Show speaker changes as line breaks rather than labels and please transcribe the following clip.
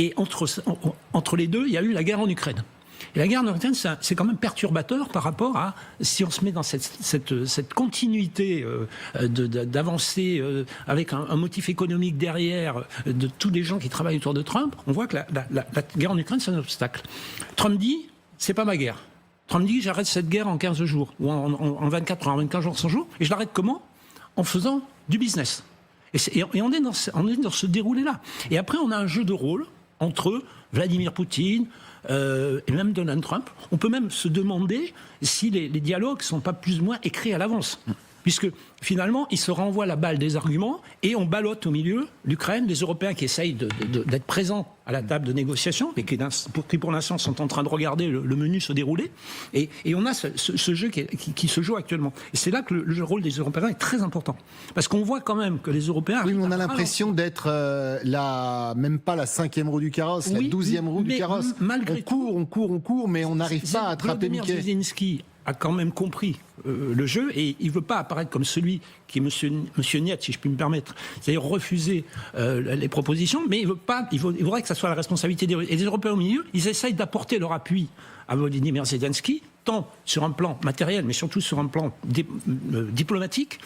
Et entre les deux, il y a eu la guerre en Ukraine. Et la guerre en Ukraine, c'est quand même perturbateur par rapport à si on se met dans cette continuité d'avancer avec un motif économique derrière de tous les gens qui travaillent autour de Trump. On voit que la guerre en Ukraine, c'est un obstacle. Trump dit, c'est pas ma guerre. Trump dit, j'arrête cette guerre en 15 jours, ou en 24 heures, en 25 jours, 100 jours. Et je l'arrête comment? En faisant du business. Et on est dans ce déroulé-là. Et après, on a un jeu de rôle entre Vladimir Poutine et même Donald Trump. On peut même se demander si les dialogues ne sont pas plus ou moins écrits à l'avance. Puisque finalement, ils se renvoient la balle des arguments et on ballotte au milieu l'Ukraine, les Européens qui essayent d'être présents à la table de négociation et qui pour l'instant sont en train de regarder le menu se dérouler. Et on a ce jeu qui se joue actuellement. Et c'est là que le rôle des Européens est très important. Parce qu'on voit quand même que les Européens...
Oui, mais on a l'impression d'être même pas la 5e roue du carrosse, la 12e roue du carrosse.
Malgré
on court, mais on n'arrive pas à attraper Mickey.
Volodymyr Zelensky a quand même compris le jeu et il ne veut pas apparaître comme celui qui est monsieur Niet, si je puis me permettre, c'est-à-dire refuser les propositions, mais il voudrait que ça soit la responsabilité des Russes. Et les Européens au milieu, ils essayent d'apporter leur appui à Volodymyr Zelensky, tant sur un plan matériel, mais surtout sur un plan diplomatique.